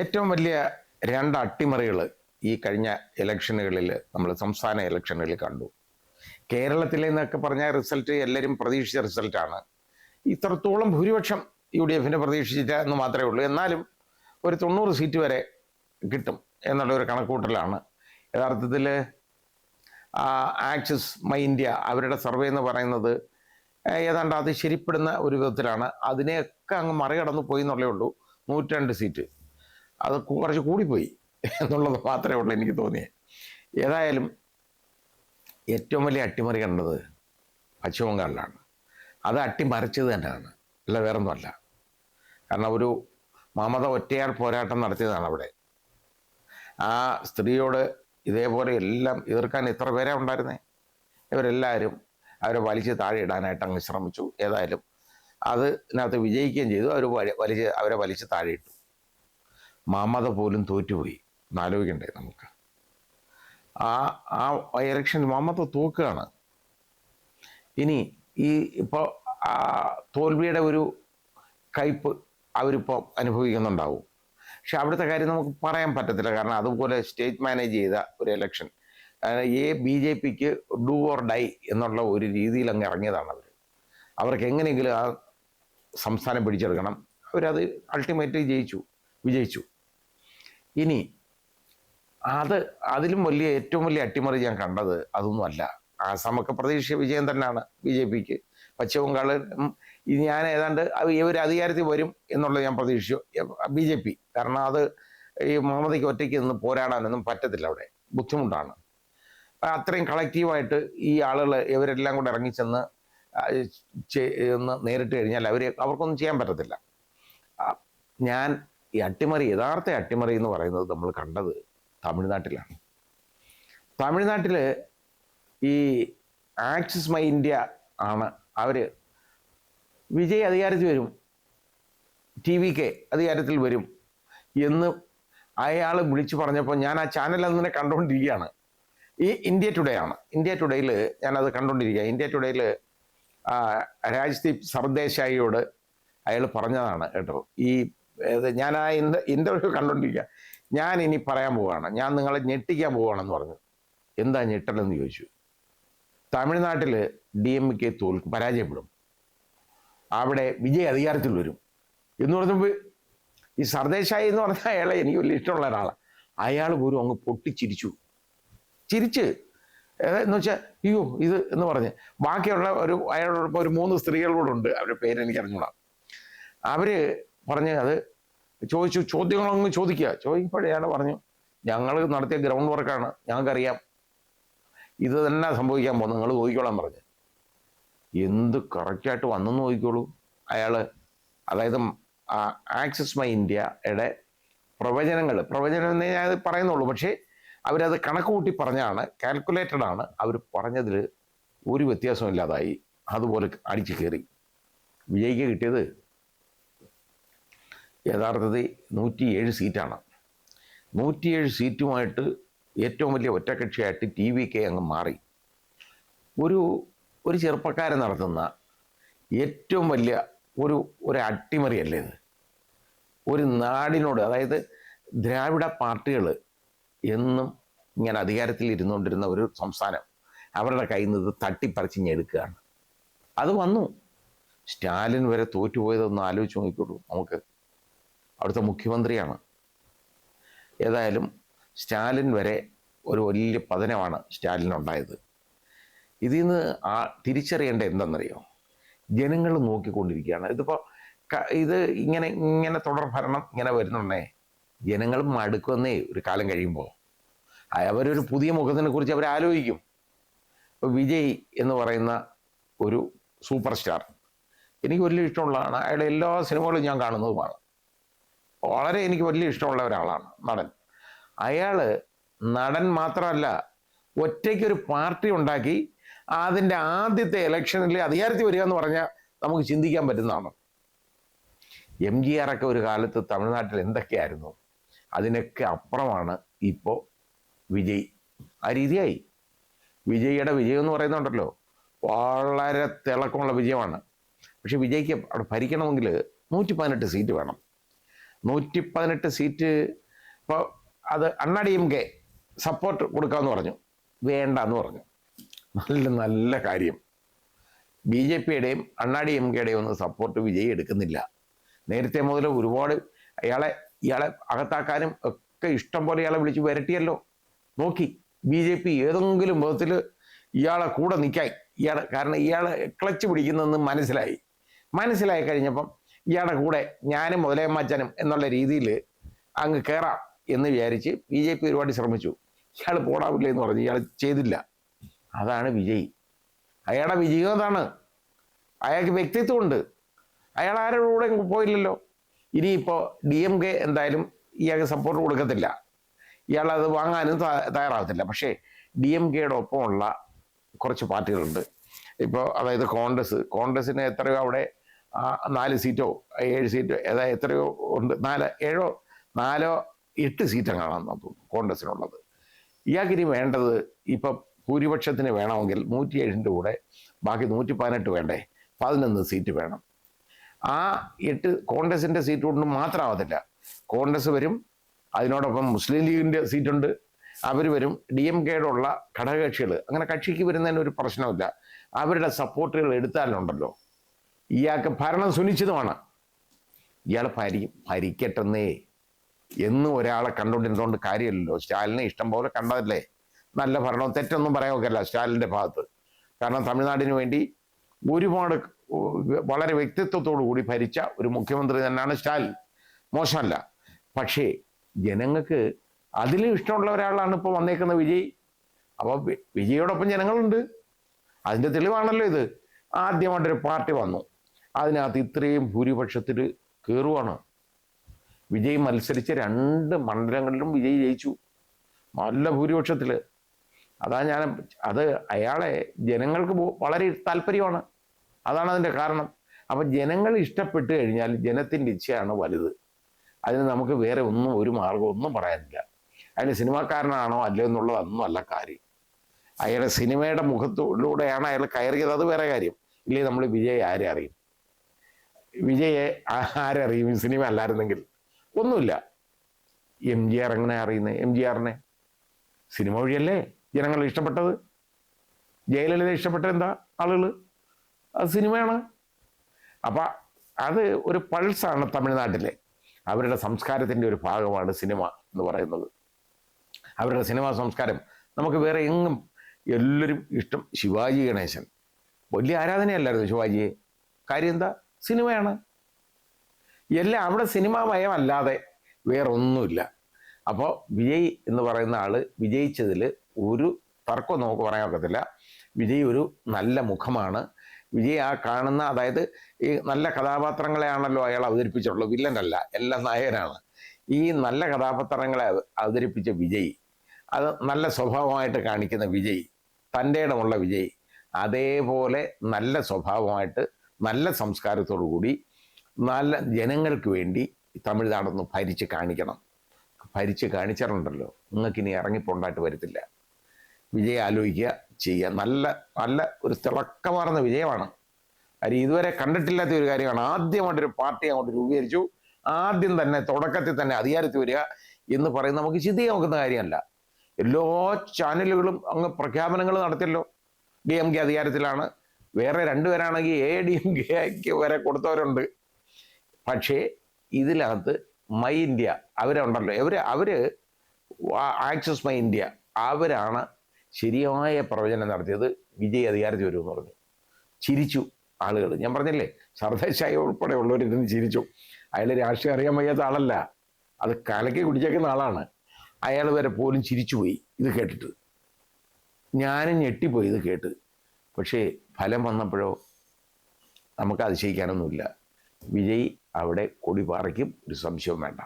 ഏറ്റവും വലിയ രണ്ട് അട്ടിമറികൾ ഈ കഴിഞ്ഞ ഇലക്ഷനുകളിൽ നമ്മൾ സംസ്ഥാന ഇലക്ഷനുകളിൽ കണ്ടു. കേരളത്തിലെ എന്നൊക്കെ പറഞ്ഞ റിസൾട്ട് എല്ലാവരും പ്രതീക്ഷിച്ച റിസൾട്ടാണ്. ഇത്രത്തോളം ഭൂരിപക്ഷം UDF പ്രതീക്ഷിച്ചില്ല എന്ന് മാത്രമേ ഉള്ളൂ. എന്നാലും ഒരു 90 സീറ്റ് വരെ കിട്ടും എന്നുള്ള ഒരു കണക്കൂട്ടലാണ്. യഥാർത്ഥത്തിൽ ആക്സിസ് മൈ ഇന്ത്യ അവരുടെ സർവേ എന്ന് പറയുന്നത് ഏതാണ്ട് അത് ശരിപ്പെടുന്ന ഒരു വിധത്തിലാണ്. അതിനെയൊക്കെ അങ്ങ് മറികടന്ന് പോയി എന്നുള്ളേ ഉള്ളൂ. 102 സീറ്റ് അത് കുറച്ച് കൂടിപ്പോയി എന്നുള്ളത് മാത്രമേ ഉള്ളൂ എനിക്ക് തോന്നിയത്. ഏതായാലും ഏറ്റവും വലിയ അട്ടിമറി കണ്ടത് പശ്ചിമ ബംഗാളിലാണ്. അത് അട്ടിമറിച്ചത് തന്നെയാണ്, അല്ല വേറൊന്നുമല്ല. കാരണം ഒരു മമത ഒറ്റയാൾ പോരാട്ടം നടത്തിയതാണ് അവിടെ. ആ സ്ത്രീയോട് ഇതേപോലെ എല്ലാം എതിർക്കാൻ എത്ര പേരാ ഉണ്ടായിരുന്നേ. ഇവരെല്ലാവരും അവരെ വലിച്ച് താഴെ ഇടാനായിട്ട് അങ്ങ് ശ്രമിച്ചു. ഏതായാലും അതിനകത്ത് വിജയിക്കുകയും ചെയ്തു. അവരെ വലിച്ച് താഴെ ഇട്ടു. മമത പോലും തോറ്റുപോയി. ആലോചിക്കണ്ടേ നമുക്ക്. ആ ഇലക്ഷനിൽ മമത തോക്കുകയാണ്. ഇനി ഇപ്പോൾ തോൽവിയുടെ ഒരു കയ്പ് അവരിപ്പോൾ അനുഭവിക്കുന്നുണ്ടാവും. പക്ഷെ അവിടുത്തെ കാര്യം നമുക്ക് പറയാൻ പറ്റത്തില്ല. കാരണം അതുപോലെ സ്റ്റേറ്റ് മാനേജ് ചെയ്ത ഒരു ഇലക്ഷൻ BJPക്ക് ഡു ഓർ ഡൈ എന്നുള്ള ഒരു രീതിയിൽ അങ്ങ് ഇറങ്ങിയതാണ് അവർ. അവർക്ക് എങ്ങനെയെങ്കിലും ആ സംസ്ഥാനം പിടിച്ചെടുക്കണം. അവരത് അൾട്ടിമേറ്റ്ലി വിജയിച്ചു. ഇനി അതിലും ഏറ്റവും വലിയ അട്ടിമറി ഞാൻ കണ്ടത് അതൊന്നുമല്ല. ആസാമൊക്കെ പ്രതീക്ഷിച്ച വിജയം തന്നെയാണ് BJPക്ക്. പശ്ചിമ ബംഗാളിലും ഞാൻ ഏതാണ്ട് ഇവർ അധികാരത്തിൽ വരും എന്നുള്ളത് ഞാൻ പ്രതീക്ഷിച്ചു BJP. കാരണം അത് ഈ മമതയ്ക്ക് ഒറ്റയ്ക്ക് നിന്ന് പോരാടാനൊന്നും പറ്റത്തില്ല, അവിടെ ബുദ്ധിമുട്ടാണ്. അത്രയും കളക്റ്റീവായിട്ട് ഈ ആളുകൾ ഇവരെല്ലാം കൂടെ ഇറങ്ങിച്ചെന്ന് നേരിട്ട് കഴിഞ്ഞാൽ അവർക്കൊന്നും ചെയ്യാൻ പറ്റത്തില്ല. ഞാൻ ഈ യഥാർത്ഥ അട്ടിമറി എന്ന് പറയുന്നത് നമ്മൾ കണ്ടത് തമിഴ്നാട്ടിലാണ്. തമിഴ്നാട്ടിൽ ഈ ആക്സിസ് മൈ ഇന്ത്യ ആണ്. അവർ വിജയ് അധികാരത്തിൽ വരും, TVK അധികാരത്തിൽ വരും എന്ന് അയാൾ വിളിച്ചു പറഞ്ഞപ്പോൾ ഞാൻ ആ ചാനൽ അതിനെ കണ്ടുകൊണ്ടിരിക്കുകയാണ്. ഈ ഇന്ത്യ ടുഡേയിൽ ഞാനത് കണ്ടുകൊണ്ടിരിക്കുക. ഇന്ത്യ ടുഡേയിൽ രാജ്ദീപ് സർദേശായിയോട് അയാൾ പറഞ്ഞതാണ് കേട്ടോ. ഞാൻ ആ ഇൻ്റർവ്യൂ കണ്ടുകൊണ്ടിരിക്കുക. ഞാൻ ഇനി പറയാൻ പോവുകയാണ്, ഞാൻ നിങ്ങളെ ഞെട്ടിക്കാൻ പോവുകയാണെന്ന് പറഞ്ഞു. എന്താ ഞെട്ടലെന്ന് ചോദിച്ചു. തമിഴ്നാട്ടിൽ DMK പരാജയപ്പെടും, അവിടെ വിജയ് അധികാരത്തിൽ വരും എന്ന് പറഞ്ഞപ്പോൾ ഈ സർദേശായി എന്ന് പറഞ്ഞ അയാളെ എനിക്ക് വലിയ ഇഷ്ടമുള്ള ഒരാളാണ്. അയാൾ പോലും അങ്ങ് പൊട്ടിച്ചിരിച്ചു. എന്ന് വെച്ചാൽ അയ്യോ ഇത് എന്ന് പറഞ്ഞ് ബാക്കിയുള്ള അയാളോടൊപ്പം ഒരു 3 സ്ത്രീകളോടുണ്ട്. അവരുടെ പേരെനിക്ക് അറിഞ്ഞൂടാ. അവർ പറഞ്ഞ് അത് ചോദ്യങ്ങളൊന്നും ചോദിക്കുമ്പോഴേ അയാൾ പറഞ്ഞു, ഞങ്ങൾ നടത്തിയ ഗ്രൗണ്ട് വർക്കാണ്, ഞങ്ങൾക്കറിയാം ഇത് തന്നെ സംഭവിക്കാൻ പോകുന്നു, നിങ്ങൾ നോക്കിക്കോളാൻ പറഞ്ഞു. എന്ത് കറക്റ്റായിട്ട് വന്നെന്ന് നോക്കിക്കോളൂ അയാൾ. അതായത് ആക്സിസ് മൈ ഇന്ത്യയുടെ പ്രവചനം എന്നേ ഞാൻ പറയുന്നുള്ളൂ. പക്ഷേ അവരത് കണക്ക് കൂട്ടി പറഞ്ഞാണ്, കാൽക്കുലേറ്റഡ് ആണ്. അവർ പറഞ്ഞതിൽ ഒരു വ്യത്യാസവും ഇല്ലാതായി. അതുപോലെ അടിച്ചു കയറി. വിജയിക്ക് കിട്ടിയത് യഥാർത്ഥത്തിൽ 107 സീറ്റാണ്. 107 സീറ്റുമായിട്ട് ഏറ്റവും വലിയ ഒറ്റക്കക്ഷിയായിട്ട് TVK അങ്ങ് മാറി. ഒരു ചെറുപ്പക്കാരൻ നടത്തുന്ന ഏറ്റവും വലിയ ഒരു അട്ടിമറിയല്ലേ ഇത്. ഒരു നാടിനോട്, അതായത് ദ്രാവിഡ പാർട്ടികൾ എന്നും ഇങ്ങനെ അധികാരത്തിൽ ഇരുന്നുകൊണ്ടിരുന്ന ഒരു സംസ്ഥാനം അവരുടെ കയ്യിൽ നിന്ന് തട്ടിപ്പറിച്ചിഞ്ഞെടുക്കുകയാണ്. അത് വന്നു. സ്റ്റാലിൻ വരെ തോറ്റുപോയതൊന്ന് ആലോചിച്ച് നോക്കിക്കോളൂ നമുക്ക്. അവിടുത്തെ മുഖ്യമന്ത്രിയാണ്. ഏതായാലും സ്റ്റാലിൻ വരെ ഒരു വലിയ പതനമാണ് സ്റ്റാലിനുണ്ടായത്. ഇതിൽ നിന്ന് തിരിച്ചറിയേണ്ട എന്തെന്നറിയോ, ജനങ്ങൾ നോക്കിക്കൊണ്ടിരിക്കുകയാണ്. ഇത് ഇങ്ങനെ തുടർ ഭരണം ഇങ്ങനെ വരുന്നുണ്ടേ ജനങ്ങൾ മടുക്കുന്നേ ഒരു കാലം കഴിയുമ്പോൾ. അവരൊരു പുതിയ മുഖത്തിനെ കുറിച്ച് അവർ ആലോചിക്കും. ഇപ്പോൾ വിജയ് എന്ന് പറയുന്ന ഒരു സൂപ്പർ സ്റ്റാർ എനിക്ക് വലിയ ഇഷ്ടമുള്ളതാണ്. അയാളുടെ എല്ലാ സിനിമകളും ഞാൻ കാണുന്നതുമാണ്. വളരെ എനിക്ക് വലിയ ഇഷ്ടമുള്ള ഒരാളാണ് നടൻ. അയാൾ നടൻ മാത്രമല്ല, ഒറ്റയ്ക്കൊരു പാർട്ടി ഉണ്ടാക്കി അതിൻ്റെ ആദ്യത്തെ ഇലക്ഷനിൽ അധികാരത്തിൽ വരിക എന്ന് പറഞ്ഞാൽ നമുക്ക് ചിന്തിക്കാൻ പറ്റുന്നതാണ്. MGR ഒക്കെ ഒരു കാലത്ത് തമിഴ്നാട്ടിൽ എന്തൊക്കെയായിരുന്നു, അതിനൊക്കെ അപ്പുറമാണ് ഇപ്പോൾ വിജയ്. ആ രീതിയായി. വിജയുടെ വിജയം എന്ന് പറയുന്നുണ്ടല്ലോ, വളരെ തിളക്കമുള്ള വിജയമാണ്. പക്ഷെ വിജയ്ക്ക് അവിടെ ഭരിക്കണമെങ്കിൽ 118 സീറ്റ് വേണം. 118 സീറ്റ് ഇപ്പോൾ അത് അണ്ണാ ഡി എം കെ സപ്പോർട്ട് കൊടുക്കാമെന്ന് പറഞ്ഞു, വേണ്ട എന്ന് പറഞ്ഞു. നല്ല നല്ല കാര്യം. ബി ജെ പിയുടെയും അണ്ണാ ഡി എം കെയുടെയും ഒന്നും സപ്പോർട്ട് വിജയ് എടുക്കുന്നില്ല. നേരത്തെ മുതൽ ഒരുപാട് ഇയാളെ അകത്താക്കാനും ഒക്കെ ഇഷ്ടം പോലെ ഇയാളെ വിളിച്ച് വരട്ടിയല്ലോ. നോക്കി ബി ജെ പി ഏതെങ്കിലും വിധത്തിൽ ഇയാളെ കൂടെ നിൽക്കാൻ കാരണം ഇയാളെ ക്ലച്ച് പിടിക്കുന്നതെന്ന് മനസ്സിലായി കഴിഞ്ഞപ്പം ഇയാളുടെ കൂടെ ഞാനും മുതലേമ്മച്ചനും എന്നുള്ള രീതിയിൽ അങ്ങ് കയറാം എന്ന് വിചാരിച്ച് ബി ജെ പി ഒരുപാട് ശ്രമിച്ചു. ഇയാൾ പോടാവില്ല എന്ന് പറഞ്ഞ് ഇയാൾ ചെയ്തില്ല. അതാണ് വിജയ്. അയാളുടെ വിജയം അതാണ്. അയാൾക്ക് വ്യക്തിത്വമുണ്ട്. അയാൾ ആരുടെ കൂടെ പോയില്ലല്ലോ. ഇനിയിപ്പോൾ ഡി എം കെ എന്തായാലും ഇയാൾക്ക് സപ്പോർട്ട് കൊടുക്കത്തില്ല, ഇയാളത് വാങ്ങാനും തയ്യാറാകത്തില്ല. പക്ഷേ ഡി എം കെയുടെ ഒപ്പമുള്ള കുറച്ച് പാർട്ടികളുണ്ട്. ഇപ്പോൾ അതായത് കോൺഗ്രസ്സിന് എത്രയോ അവിടെ 4 സീറ്റോ 7 സീറ്റോ എത്രയോ ഉണ്ട്, 8 സീറ്റങ്ങാണെന്ന് തോന്നുന്നു കോൺഗ്രസ്സിനുള്ളത്. ഇയാൾക്കിനി വേണ്ടത് ഇപ്പം ഭൂരിപക്ഷത്തിന് വേണമെങ്കിൽ 107ൻ്റെ കൂടെ ബാക്കി 118 വേണ്ടേ, 11 സീറ്റ് വേണം. ആ 8 കോൺഗ്രസിൻ്റെ സീറ്റ് കൊണ്ട് മാത്രമാവത്തില്ല. കോൺഗ്രസ് വരും, അതിനോടൊപ്പം മുസ്ലിം ലീഗിൻ്റെ സീറ്റുണ്ട്, അവർ വരും. ഡി എം കെയുടെ ഉള്ള ഘടകകക്ഷികൾ, അങ്ങനെ കക്ഷിക്ക് വരുന്നതിന് ഒരു പ്രശ്നമില്ല. അവരുടെ സപ്പോർട്ടുകൾ എടുത്താലുണ്ടല്ലോ ഇയാൾക്ക് ഭരണം സുനിശ്ചിതമാണ്. ഇയാൾ ഭരിക്കട്ടെന്നേ എന്നും ഒരാളെ കണ്ടുകൊണ്ടിരുന്നതുകൊണ്ട് കാര്യമില്ലല്ലോ. സ്റ്റാലിനെ ഇഷ്ടം പോലെ കണ്ടതല്ലേ, നല്ല ഭരണം, തെറ്റൊന്നും പറയാൻ നോക്കല്ല സ്റ്റാലിൻ്റെ ഭാഗത്ത്. കാരണം തമിഴ്നാടിന് വേണ്ടി ഒരുപാട് വളരെ വ്യക്തിത്വത്തോടു കൂടി ഭരിച്ച ഒരു മുഖ്യമന്ത്രി തന്നെയാണ് സ്റ്റാലിൻ, മോശമല്ല. പക്ഷേ ജനങ്ങൾക്ക് അതിലും ഇഷ്ടമുള്ള ഒരാളാണ് ഇപ്പോൾ വന്നേക്കുന്ന വിജയ്. അപ്പോൾ വിജയോടൊപ്പം ജനങ്ങളുണ്ട്. അതിൻ്റെ തെളിവാണല്ലോ ഇത്. ആദ്യമായിട്ടൊരു പാർട്ടി വന്നു, അതിനകത്ത് ഇത്രയും ഭൂരിപക്ഷത്തിൽ കയറുവാണ്. വിജയ് മത്സരിച്ച 2 മണ്ഡലങ്ങളിലും വിജയ് ജയിച്ചു, നല്ല ഭൂരിപക്ഷത്തിൽ. അത് അയാളെ ജനങ്ങൾക്ക് വളരെ താല്പര്യമാണ്. അതാണ് അതിൻ്റെ കാരണം. അപ്പം ജനങ്ങൾ ഇഷ്ടപ്പെട്ട് കഴിഞ്ഞാൽ ജനത്തിൻ്റെ ഇച്ഛയാണ് വലുത്. അതിന് നമുക്ക് വേറെ ഒരു മാർഗം ഒന്നും പറയാനില്ല. അതിന് സിനിമാക്കാരനാണോ അല്ലയോ എന്നുള്ളതൊന്നും അല്ല കാര്യം. അയാളുടെ സിനിമയുടെ മുഖത്തിലൂടെയാണ് അയാൾ കയറിയത്, അത് വേറെ കാര്യം. ഇല്ലേ നമ്മൾ വിജയ് ആരെ അറിയും? വിജയെ ആരറിയും സിനിമ അല്ലായിരുന്നെങ്കിൽ? ഒന്നുമില്ല. എം ജി ആർ എങ്ങനെ അറിയുന്നത്? എം ജി ആറിനെ സിനിമ വഴിയല്ലേ ജനങ്ങൾ ഇഷ്ടപ്പെട്ടത്. ജയലളിത ഇഷ്ടപ്പെട്ട എന്താ ആളുകൾ? അത് സിനിമയാണ്. അപ്പം അത് ഒരു പൾസാണ് തമിഴ്നാട്ടിലെ. അവരുടെ സംസ്കാരത്തിൻ്റെ ഒരു ഭാഗമാണ് സിനിമ എന്ന് പറയുന്നത്. അവരുടെ സിനിമാ സംസ്കാരം നമുക്ക് വേറെ എങ്ങും എല്ലാവരും ഇഷ്ടം. ശിവാജി ഗണേശൻ വലിയ ആരാധനയല്ലായിരുന്നു ശിവാജിയെ. കാര്യം എന്താ? സിനിമയാണ്. എല്ലാം അവിടെ സിനിമാമയമല്ലാതെ വേറൊന്നുമില്ല. അപ്പോൾ വിജയ് എന്ന് പറയുന്ന ആൾ വിജയിച്ചതിൽ ഒരു തർക്കം നമുക്ക് പറയാൻ ഒക്കത്തില്ല. വിജയ് ഒരു നല്ല മുഖമാണ്. വിജയ് ആ കാണുന്ന, അതായത് ഈ നല്ല കഥാപാത്രങ്ങളെയാണല്ലോ അയാൾ അവതരിപ്പിച്ചിട്ടുള്ളത്, വില്ലനല്ല, എല്ലാം നായകനാണ്. ഈ നല്ല കഥാപാത്രങ്ങളെ അവതരിപ്പിച്ച വിജയ്, അത് നല്ല സ്വഭാവമായിട്ട് കാണിക്കുന്ന വിജയ്, തൻ്റെ ഇടമുള്ള വിജയ്, അതേപോലെ നല്ല സ്വഭാവമായിട്ട് നല്ല സംസ്കാരത്തോടു കൂടി നല്ല ജനങ്ങൾക്ക് വേണ്ടി തമിഴ്നാടൊന്ന് ഭരിച്ച് കാണിക്കണം. ഭരിച്ച് കാണിച്ചിട്ടുണ്ടല്ലോ, നിങ്ങൾക്കിനി ഇറങ്ങിപ്പോണ്ടായിട്ട് വരത്തില്ല. വിജയ് ആലോചിക്കുക, ചെയ്യുക. നല്ല നല്ല ഒരു തിളക്കമാർന്ന വിജയമാണ്. കാര്യം ഇതുവരെ കണ്ടിട്ടില്ലാത്ത ഒരു കാര്യമാണ്. ആദ്യമായിട്ടൊരു പാർട്ടി അങ്ങോട്ട് രൂപീകരിച്ചു, ആദ്യം തന്നെ തുടക്കത്തിൽ തന്നെ അധികാരത്തിൽ വരിക എന്ന് പറയുന്നത് നമുക്ക് ചിന്തിക്കാൻ നോക്കുന്ന കാര്യമല്ല. എല്ലാ ചാനലുകളും അങ്ങ് പ്രഖ്യാപനങ്ങൾ നടത്തിയല്ലോ. ഡി എം കെ അധികാരത്തിലാണ്. വേറെ 2 പേരാണെങ്കിൽ ADMK വരെ കൊടുത്തവരുണ്ട്. പക്ഷേ ഇതിനകത്ത് മൈ ഇന്ത്യ അവരുണ്ടല്ലോ, അവർ ആക്സസ് മൈ ഇന്ത്യ അവരാണ് ശരിയായ പ്രവചനം നടത്തിയത്. വിജയ് അധികാരത്തിൽ വരുമെന്ന് പറഞ്ഞു. ചിരിച്ചു ആളുകൾ. ഞാൻ പറഞ്ഞില്ലേ, സർദേശായി ഉൾപ്പെടെ ഉള്ളവരിരുന്ന് ചിരിച്ചു. അയാൾ രാഷ്ട്രീയം അറിയാൻ വയ്യാത്ത ആളല്ല, അത് കലക്കി കുടിച്ചേക്കുന്ന ആളാണ്. അയാൾ വരെ പോലും ചിരിച്ചുപോയി ഇത് കേട്ടിട്ട്. ഞാനും ഞെട്ടിപ്പോയി ഇത് കേട്ട്. പക്ഷേ ഫലം വന്നപ്പോഴോ നമുക്ക് അതിശയിക്കാനൊന്നുമില്ല. വിജയ് അവിടെ കൊടി പാറിക്കും, ഒരു സംശയവും വേണ്ട.